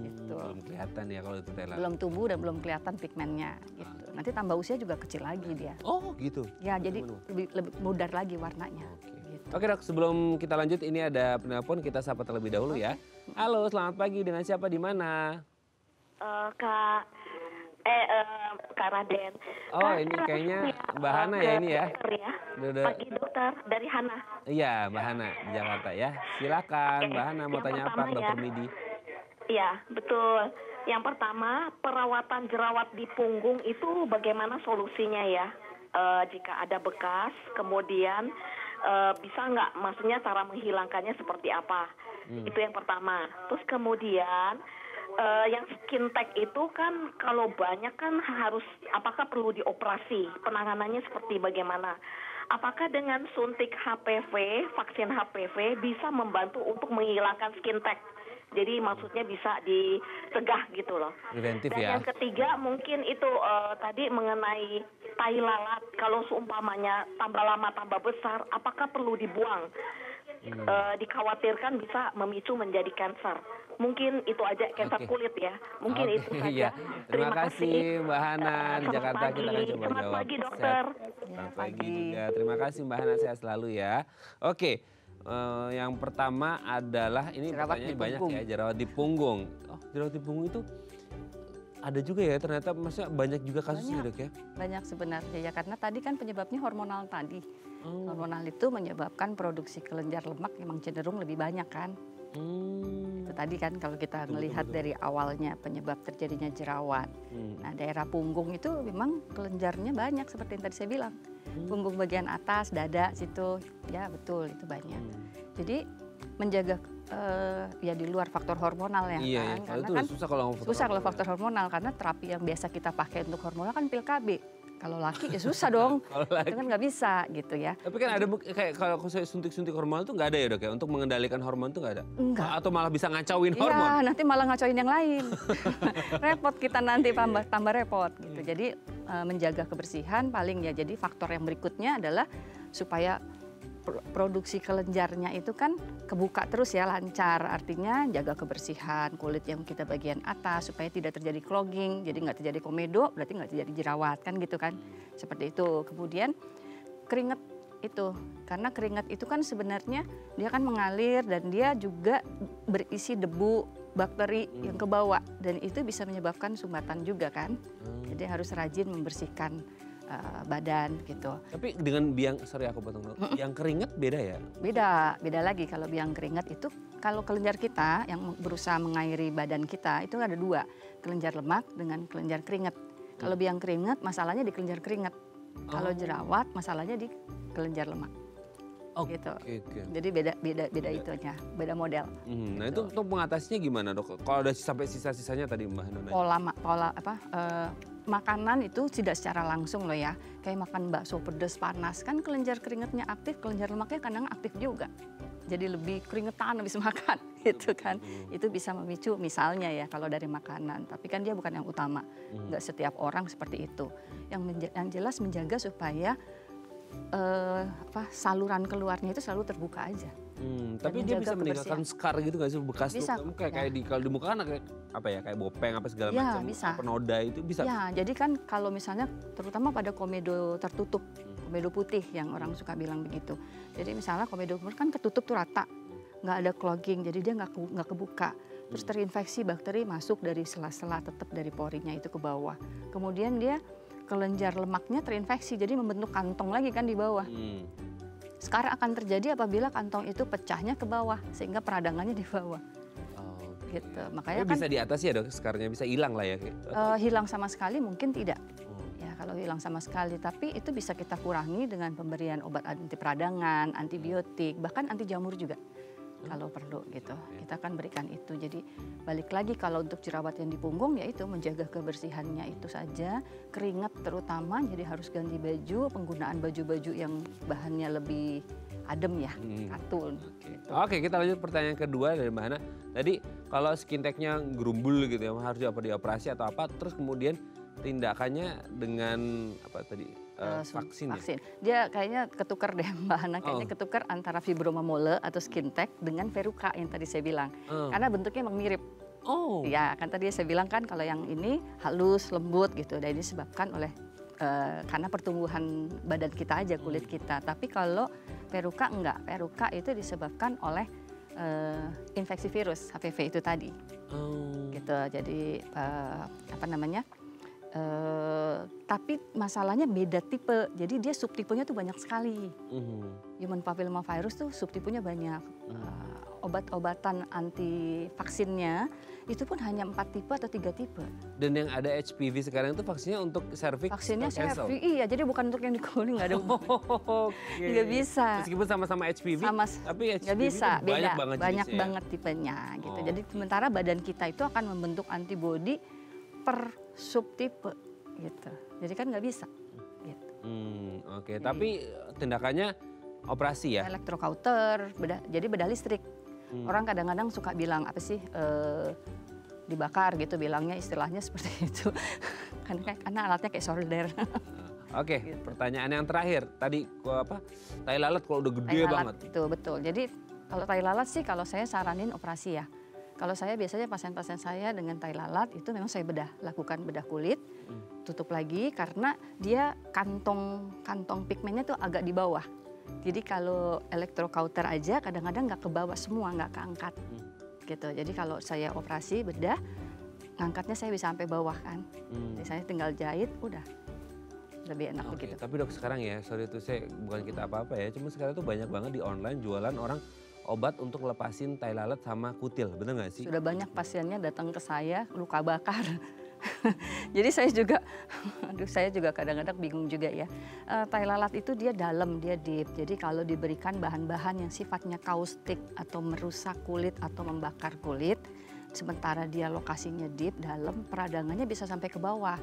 Gitu. Belum kelihatan ya kalau itu tai lalat. Belum tumbuh dan belum kelihatan pigmennya gitu. Nanti tambah usia juga kecil lagi dia. Oh gitu. Ya jadi lebih mudar lagi warnanya. Gitu. Oke dok, sebelum kita lanjut ini ada penelpon, kita sapa terlebih dahulu ya. Halo, selamat pagi, dengan siapa di mana? Kak Raden. Oh ini kayaknya Mbak Hana ya ini ya. Pagi dokter dari Hana. Iya Mbak Hana di Jakarta ya. Silakan Mbak Hana mau tanya apa dokter Midi? Iya betul. Yang pertama perawatan jerawat di punggung itu bagaimana solusinya ya? Jika ada bekas kemudian bisa nggak, maksudnya cara menghilangkannya seperti apa? Itu yang pertama. Terus kemudian yang skin tag itu kan kalau banyak kan harus, apakah perlu dioperasi? Penanganannya seperti bagaimana? Apakah dengan suntik HPV, vaksin HPV bisa membantu untuk menghilangkan skin tag? Jadi maksudnya bisa dicegah gitu loh. Preventif dan ya. yang ketiga mungkin itu tadi mengenai tai lalat. Kalau seumpamanya tambah lama tambah besar, apakah perlu dibuang? Dikhawatirkan bisa memicu menjadi kanker. Mungkin itu aja, kanker kulit ya. Mungkin itu saja. Terima kasih Mbak Hana di Jakarta. Kita akan coba Selamat jawab. pagi dokter. Selamat pagi juga. Terima kasih Mbak Hana, sehat selalu ya. Oke. Yang pertama adalah ini pertanyaannya banyak ya, jerawat di punggung. Oh, jerawat di punggung itu ada juga ya ternyata, maksudnya banyak juga kasusnya dok ya? Banyak sebenarnya ya, karena tadi kan penyebabnya hormonal tadi. Hormonal itu menyebabkan produksi kelenjar lemak memang cenderung lebih banyak kan. Itu tadi kan kalau kita melihat dari awalnya penyebab terjadinya jerawat. Nah daerah punggung itu memang kelenjarnya banyak seperti yang tadi saya bilang. Punggung bagian atas, dada situ, ya betul itu banyak. Jadi menjaga ya di luar faktor hormonal ya iya, kan. Iya. Karena itu kan susah kalau faktor hormonal karena terapi yang biasa kita pakai untuk hormonal kan pil KB. Kalau laki ya susah dong, itu kan nggak bisa gitu ya. Tapi kan ada kayak kalau saya suntik-suntik hormon itu nggak ada ya dok ya? Untuk mengendalikan hormon itu nggak ada? Enggak. Atau malah bisa ngacauin hormon? Iya, nanti malah ngacauin yang lain. Repot kita nanti tambah repot gitu. Jadi menjaga kebersihan paling ya. Jadi faktor yang berikutnya adalah supaya produksi kelenjarnya itu kan kebuka terus ya, lancar. Artinya jaga kebersihan kulit yang kita bagian atas supaya tidak terjadi clogging, jadi nggak terjadi komedo, berarti nggak terjadi jerawat kan gitu kan. Seperti itu. Kemudian keringat itu, karena keringat itu kan sebenarnya dia kan mengalir dan dia juga berisi debu, bakteri yang ke bawah dan itu bisa menyebabkan sumbatan juga kan. Jadi harus rajin membersihkan badan gitu. Tapi dengan biang, sorry aku potong dulu, biang keringat beda ya? Beda lagi. Kalau biang keringat itu, kalau kelenjar kita yang berusaha mengairi badan kita itu ada dua, kelenjar lemak dengan kelenjar keringat. Kalau biang keringat masalahnya di kelenjar keringat, kalau jerawat masalahnya di kelenjar lemak. Gitu. Jadi beda itunya, beda model. Nah itu untuk mengatasinya gimana dok? Kalau ada sampai sisa-sisanya tadi Mbak Nona. Pola makanan itu tidak secara langsung loh ya. Kayak makan bakso pedas panas kan kelenjar keringatnya aktif, kelenjar lemaknya kadang aktif juga. Jadi lebih keringetan habis makan gitu kan. Itu bisa memicu misalnya ya kalau dari makanan. Tapi kan dia bukan yang utama. Nggak setiap orang seperti itu. Yang jelas menjaga supaya saluran keluarnya itu selalu terbuka aja. Tapi dia bisa meninggalkan scar gitu nggak sih, bekas bisa, tuh kayak kalau di muka kan kayak bopeng apa segala ya, macam, bisa. Penoda itu bisa. Ya, jadi kan kalau misalnya terutama pada komedo tertutup, komedo putih yang orang suka bilang begitu. Jadi misalnya komedo kan ketutup tuh rata, nggak ada clogging, jadi dia nggak kebuka. Terus terinfeksi bakteri masuk dari sela-sela tetap dari porinya itu ke bawah. Kemudian dia kelenjar lemaknya terinfeksi, jadi membentuk kantong lagi kan di bawah. Scar akan terjadi apabila kantong itu pecahnya ke bawah, sehingga peradangannya di bawah. Gitu. Makanya kan bisa diatasi ya dok, scarnya bisa hilang lah ya? Hilang sama sekali mungkin tidak. Ya kalau hilang sama sekali, tapi itu bisa kita kurangi dengan pemberian obat anti peradangan, antibiotik, bahkan anti jamur juga. kalau perlu gitu. Kita akan berikan itu. Jadi balik lagi kalau untuk jerawat yang di punggung ya itu menjaga kebersihannya itu saja, keringat terutama, jadi harus ganti baju, penggunaan baju-baju yang bahannya lebih adem ya, katun. Oke, kita lanjut pertanyaan kedua dari Mbak Hana. Tadi kalau skin tag-nya gerumbul gitu ya, harus dioperasi atau apa, terus kemudian tindakannya dengan apa tadi vaksin. Dia kayaknya ketukar deh Mbak Hana, kayaknya ketukar antara fibroma mole atau skin tag dengan verruca yang tadi saya bilang. Karena bentuknya emang mirip. Ya, kan tadi saya bilang kan kalau yang ini halus, lembut gitu. Dan ini disebabkan oleh karena pertumbuhan badan kita aja, kulit kita. Tapi kalau verruca enggak. Verruca itu disebabkan oleh infeksi virus HPV itu tadi. Gitu. Jadi apa namanya? Tapi masalahnya beda tipe, jadi dia subtipenya tuh banyak sekali. Human papillomavirus tuh subtipenya banyak. Obat-obatan anti vaksinnya itu pun hanya 4 tipe atau 3 tipe. Dan yang ada HPV sekarang itu vaksinnya untuk cervix? Vaksinnya cervix, iya. Jadi bukan untuk yang di kulit, nggak ada. Nggak bisa. Meskipun sama-sama HPV, tapi HPV nggak bisa, beda. Banyak banget tipenya. Gitu. Jadi sementara badan kita itu akan membentuk antibodi per subtipe gitu. Jadi kan nggak bisa. Gitu. Oke. Tapi tindakannya operasi ya? Elektrokauter, jadi bedah listrik. Orang kadang-kadang suka bilang apa sih dibakar gitu, bilangnya istilahnya seperti itu. Karena alatnya kayak solder. Oke, gitu. Pertanyaan yang terakhir tadi apa? Tai lalat kalau udah gede banget. Itu betul. Jadi kalau tai lalat sih kalau saya saranin operasi ya. Kalau saya biasanya pasien-pasien saya dengan tai lalat itu memang saya lakukan bedah kulit, tutup lagi karena dia kantong pigmennya tuh agak di bawah. Jadi kalau elektrokauter aja kadang-kadang nggak ke bawah semua, nggak keangkat gitu. Jadi kalau saya operasi bedah, ngangkatnya saya bisa sampai bawah kan. Jadi saya tinggal jahit, udah lebih enak begitu. Tapi dok sekarang ya, sorry tuh saya bukan kita apa-apa ya, cuma sekarang tuh banyak banget di online jualan orang obat untuk lepasin tai lalat sama kutil, bener nggak sih? Sudah banyak pasiennya datang ke saya luka bakar. Jadi saya juga kadang-kadang bingung juga ya. Tai lalat itu dia dalam, dia deep. Jadi kalau diberikan bahan-bahan yang sifatnya kaustik atau merusak kulit atau membakar kulit, sementara dia lokasinya deep, dalam, peradangannya bisa sampai ke bawah.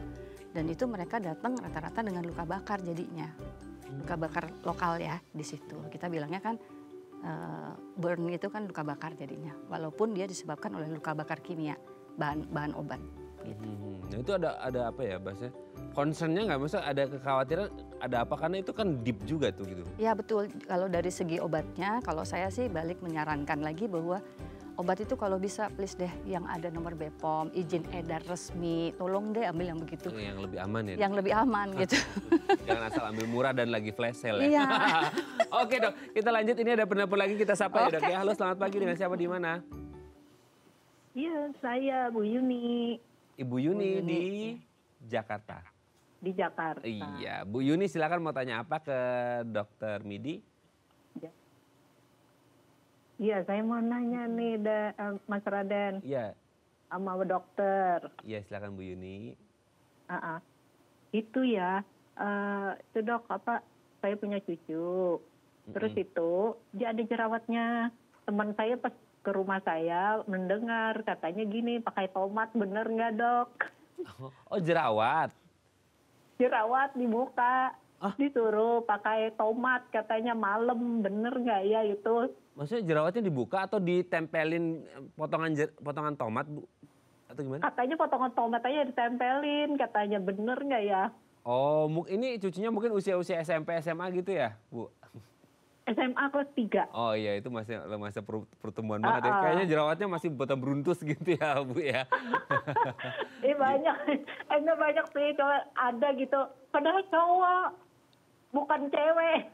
Dan itu mereka datang rata-rata dengan luka bakar jadinya. Luka bakar lokal ya di situ. Kita bilangnya kan burn itu kan luka bakar jadinya. Walaupun dia disebabkan oleh luka bakar kimia, bahan obat. Gitu. Nah itu ada apa ya bahasanya, concernnya nggak, maksudnya ada kekhawatiran ada apa, karena itu kan deep juga tuh gitu. Ya betul, kalau dari segi obatnya kalau saya sih balik menyarankan lagi bahwa obat itu kalau bisa please deh yang ada nomor BPOM, izin edar resmi, tolong deh ambil yang begitu. Yang lebih aman ya? Yang lebih aman gitu. Jangan asal ambil murah dan lagi flash sale ya. Iya. Oke dok, kita lanjut, ini ada penelpon lagi, kita sapa ya dok ya. Halo, selamat pagi, dengan siapa, di mana? Iya, saya Bu Yuni. Ibu Yuni di Jakarta. Di Jakarta. Iya, Bu Yuni silakan mau tanya apa ke Dokter Midi? Iya, saya mau nanya nih Mas Raden. Iya. Sama dokter. Iya, silakan Bu Yuni. Itu ya, itu dok apa? Saya punya cucu. Terus itu dia ada jerawatnya. Teman saya pas ke rumah saya mendengar katanya gini, pakai tomat, bener nggak dok? Oh jerawat? Jerawat di muka, disuruh pakai tomat katanya malam, bener nggak ya itu? Maksudnya jerawatnya dibuka atau ditempelin potongan tomat Bu? Atau gimana? Katanya potongan tomat aja ditempelin, katanya bener nggak ya? Oh ini cucunya mungkin usia-usia SMP, SMA gitu ya Bu? SMA kelas 3. Oh iya, itu masa pertumbuhan banget ya. Kayaknya jerawatnya masih batang beruntus gitu ya Bu ya. Banyak sih kalau ada gitu. Padahal cowok, bukan cewek.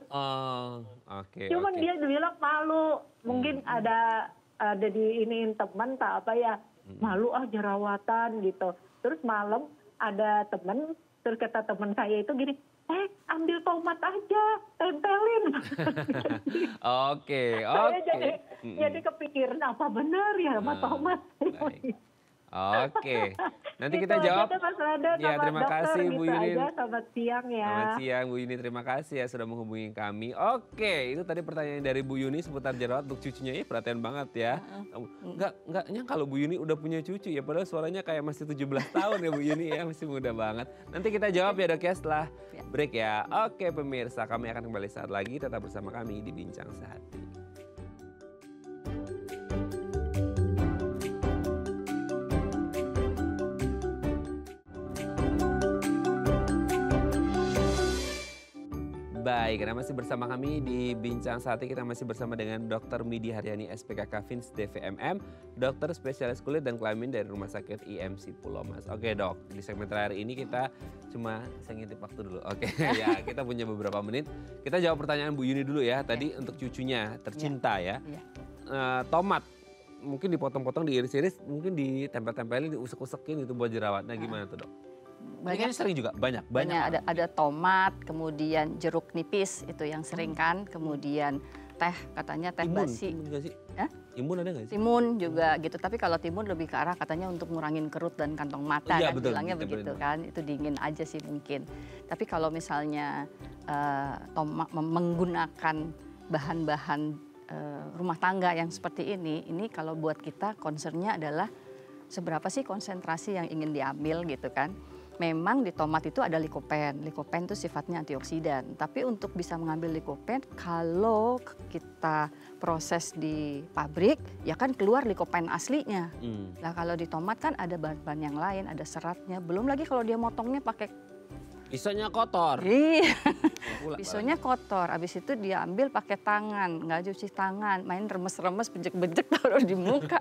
Oh oke. Cuman dia bilang malu. Mungkin ada diiniin teman tak apa ya. Malu jerawatan gitu. Terus malam ada teman, terus kata teman saya itu gini, ambil tomat aja, tempelin. Oke. Saya jadi kepikiran apa benar ya sama tomat. Oke. Nanti Itu kita jawab. aja, Mas Rada, Ya, sama terima dokter, kasih Bu gitu Yuni. aja. Selamat siang ya. Selamat siang Bu Yuni, terima kasih ya sudah menghubungi kami. Oke, itu tadi pertanyaan dari Bu Yuni seputar jerawat untuk cucunya. Perhatian banget ya. Enggak nyangka kalau Bu Yuni udah punya cucu ya, padahal suaranya kayak masih 17 tahun ya Bu Yuni ya, masih muda banget. Nanti kita jawab ya Dok ya setelah break ya. Oke pemirsa, kami akan kembali saat lagi, tetap bersama kami di Bincang Sehati. Baik, karena masih bersama kami di Bincang Sehati, kita masih bersama dengan Dr. Midi Haryani SPKK Fins DVMM, dokter spesialis kulit dan kelamin dari Rumah Sakit IMC Pulau Mas. Oke Dok, di segmen terakhir ini kita cuma saya ngintip waktu dulu. Oke, ya kita punya beberapa menit. Kita jawab pertanyaan Bu Yuni dulu ya, tadi untuk cucunya tercinta ya. Tomat, mungkin dipotong-potong, diiris-iris, mungkin ditempel-tempelin, diusek-usekin itu buat jerawat. Nah gimana tuh Dok? Banyak sering juga, banyak. Ada tomat, kemudian jeruk nipis itu yang sering kan, kemudian teh, katanya teh basi. Timun nggak sih? Timun ada nggak sih? Timun juga gitu, tapi kalau timun lebih ke arah katanya untuk ngurangin kerut dan kantong mata kan, betul, bilangnya begitu kan, itu dingin aja sih mungkin. Tapi kalau misalnya menggunakan bahan-bahan rumah tangga yang seperti ini kalau buat kita concernnya adalah seberapa sih konsentrasi yang ingin diambil gitu kan. Memang di tomat itu ada likopen. Likopen itu sifatnya antioksidan. Tapi untuk bisa mengambil likopen, kalau kita proses di pabrik, ya kan keluar likopen aslinya. Nah kalau di tomat kan ada bahan-bahan yang lain, ada seratnya. Belum lagi kalau dia motongnya pakai pisaunya kotor. Iya, pisaunya kotor. Abis itu dia ambil pakai tangan, nggak cuci tangan, main remes-remes, bejek-bejek taruh di muka.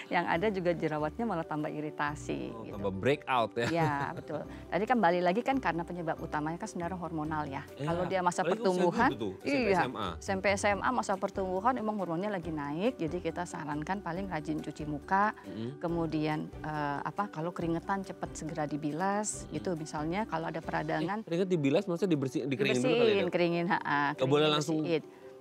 Yang ada juga jerawatnya malah tambah iritasi. Gitu. Tambah breakout ya. Iya betul. Tadi kan balik lagi kan karena penyebab utamanya kan sebenarnya hormonal ya. Kalau dia masa pertumbuhan, SMP SMA masa pertumbuhan emang hormonnya lagi naik. Jadi kita sarankan paling rajin cuci muka. Kemudian kalau keringetan cepat segera dibilas. Gitu misalnya kalau ada peradangan. Keringet dibilas maksudnya dikeringin dulu kali ya? Keringin, Gak boleh langsung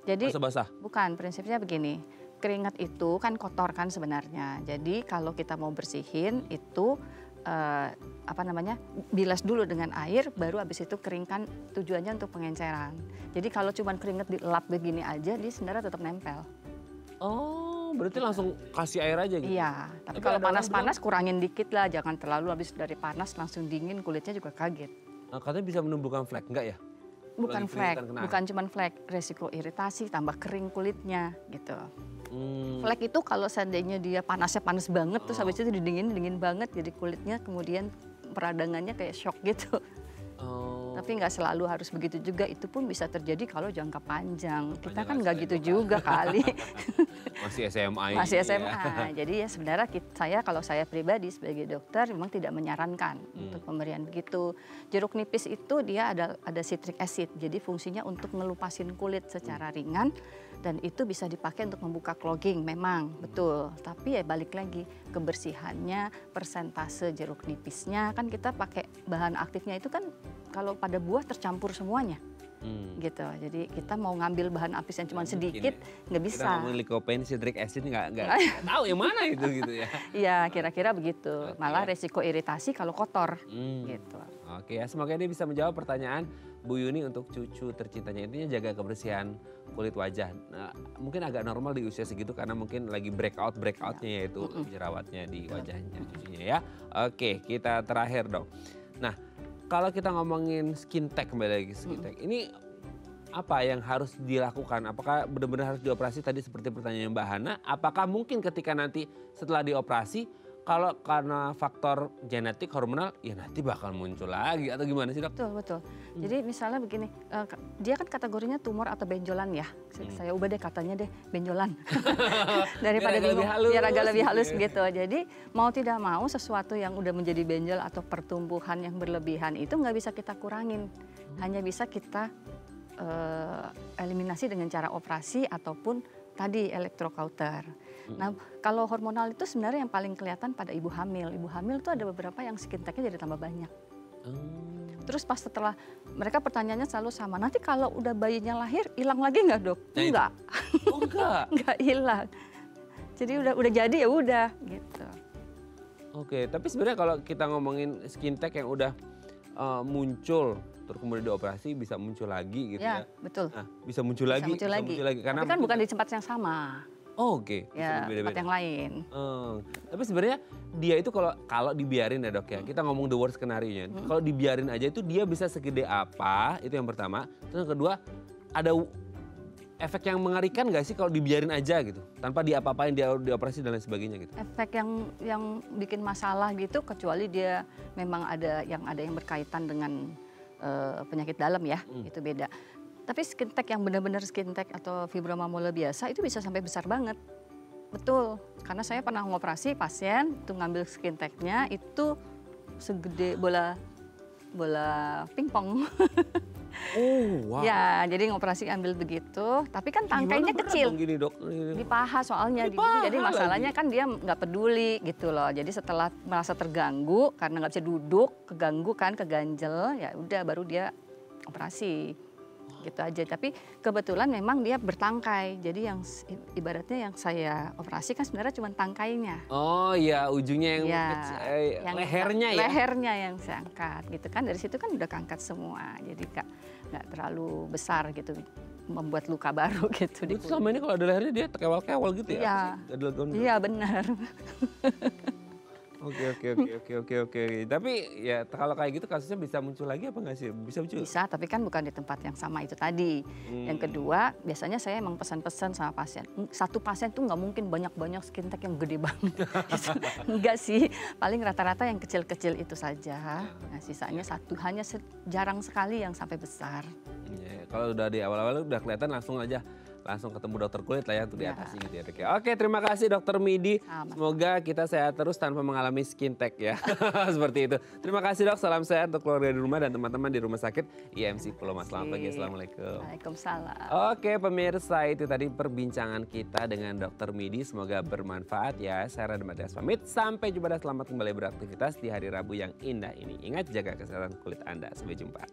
jadi basah-basah? Bukan, prinsipnya begini. Keringat itu kan kotor kan sebenarnya. Jadi kalau kita mau bersihin itu bilas dulu dengan air, baru habis itu keringkan, tujuannya untuk pengenceran. Jadi kalau cuma keringat dilap begini aja, dia sebenarnya tetap nempel. Oh, berarti langsung kasih air aja gitu? Iya, tapi kalau panas-panas kurangin dikit lah, jangan terlalu habis dari panas langsung dingin, kulitnya juga kaget. Katanya bisa menimbulkan flek, enggak ya? Bukan flek, bukan cuma flek, resiko iritasi, tambah kering kulitnya gitu. Flek itu kalau seandainya dia panasnya panas banget, terus habis itu dingin banget, jadi kulitnya kemudian peradangannya kayak shock gitu. Tapi nggak selalu harus begitu juga, itu pun bisa terjadi kalau jangka panjang. Kita kan nggak gitu juga kali. Masih SMA. Masih SMA. Jadi ya sebenarnya kalau saya pribadi sebagai dokter memang tidak menyarankan untuk pemberian begitu. Jeruk nipis itu dia ada citric acid, jadi fungsinya untuk ngelupasin kulit secara ringan. Dan itu bisa dipakai untuk membuka clogging, memang betul. Tapi ya balik lagi, kebersihannya, persentase jeruk nipisnya, kan kita pakai bahan aktifnya itu kan kalau pada buah tercampur semuanya. Gitu. Jadi kita mau ngambil bahan aktif yang cuma sedikit, nggak bisa. Kita ngomongin likopen, citric acid nggak tahu yang mana itu gitu ya. Iya, kira-kira begitu. Malah resiko iritasi kalau kotor. Gitu. Oke ya, semoga ini bisa menjawab pertanyaan Bu Yuni untuk cucu tercintanya. Intinya jaga kebersihan kulit wajah. Nah, mungkin agak normal di usia segitu karena mungkin lagi breakoutnya yaitu jerawatnya di wajahnya cucunya ya. Oke, kita terakhir dong. Nah, kalau kita ngomongin skin tech, kembali lagi skin tech, ini apa yang harus dilakukan? Apakah benar-benar harus dioperasi tadi seperti pertanyaan Mbak Hana? Apakah mungkin ketika nanti setelah dioperasi, kalau karena faktor genetik hormonal, ya nanti bakal muncul lagi atau gimana sih Dok? Betul. Jadi misalnya begini, dia kan kategorinya tumor atau benjolan ya. Saya ubah deh katanya deh benjolan. Daripada biar agak lebih halus gitu. Jadi mau tidak mau sesuatu yang udah menjadi benjol atau pertumbuhan yang berlebihan itu nggak bisa kita kurangin. Hanya bisa kita eliminasi dengan cara operasi ataupun tadi elektrokauter. Nah, kalau hormonal itu sebenarnya yang paling kelihatan pada ibu hamil. Ibu hamil tuh ada beberapa yang skin tag-nya jadi tambah banyak. Terus pas setelah mereka pertanyaannya selalu sama. Nanti kalau udah bayinya lahir hilang lagi nggak Dok? Enggak. Oh enggak. Enggak hilang. Jadi udah jadi ya udah gitu. Oke, tapi sebenarnya kalau kita ngomongin skin tag yang udah muncul, terus kemudian dioperasi bisa muncul lagi gitu ya. Betul. Nah, bisa muncul lagi. Karena tapi kan bukan di tempat yang sama. Oh, oke. Ya, tempat yang lain. Tapi sebenarnya dia itu kalau dibiarin ya dok ya, kita ngomong the worst skenario-nya. Kalau dibiarin aja itu dia bisa segede apa, itu yang pertama. Terus yang kedua, ada efek yang mengerikan nggak sih kalau dibiarin aja gitu? Tanpa diapa-apain, dia dioperasi dan lain sebagainya gitu. Efek yang bikin masalah gitu, kecuali dia memang ada yang berkaitan dengan penyakit dalam ya, itu beda. Tapi skin tag yang benar-benar skin tag atau fibromamula biasa itu bisa sampai besar banget. Betul, karena saya pernah ngoperasi pasien, tuh ngambil skin tag-nya itu segede bola pingpong. Oh, wow. Ya, jadi ngoperasi ambil begitu, tapi kan tangkainya kecil. Gini, dok? Di paha soalnya, jadi masalahnya kan dia nggak peduli gitu loh. Jadi setelah merasa terganggu karena nggak bisa duduk, keganggu kan, keganjel, ya udah baru dia operasi. Gitu aja, tapi kebetulan memang dia bertangkai, jadi yang ibaratnya yang saya operasi kan sebenarnya cuma tangkainya. Oh iya, ujungnya yang lehernya ya? Lehernya yang saya angkat gitu kan, dari situ kan udah keangkat semua, jadi nggak terlalu besar gitu, membuat luka baru gitu. Itu selama ini kalau ada lehernya dia kewal-kewal gitu ya? Iya benar. Oke. Tapi ya kalau kayak gitu kasusnya bisa muncul lagi apa nggak sih? Bisa muncul? Bisa, tapi kan bukan di tempat yang sama itu tadi. Yang kedua, biasanya saya emang pesan-pesan sama pasien. Satu pasien tuh nggak mungkin banyak-banyak skin tag yang gede banget. Enggak sih, paling rata-rata yang kecil-kecil itu saja. Nah sisanya hanya jarang sekali yang sampai besar. Ya, kalau udah di awal-awal udah kelihatan langsung ketemu dokter kulit lah ya untuk diatasi gitu ya dok. Oke, terima kasih dokter Midi. Semoga kita sehat terus tanpa mengalami skin tag ya. Seperti itu. Terima kasih dok, salam sehat untuk keluarga di rumah dan teman-teman di rumah sakit IMC Pulau Mas. Selamat pagi, assalamualaikum. Waalaikumsalam. Oke pemirsa, itu tadi perbincangan kita dengan dokter Midi. Semoga bermanfaat ya. Saya Radha Matias pamit. Sampai jumpa dan selamat kembali beraktivitas di hari Rabu yang indah ini. Ingat jaga kesehatan kulit Anda. Sampai jumpa.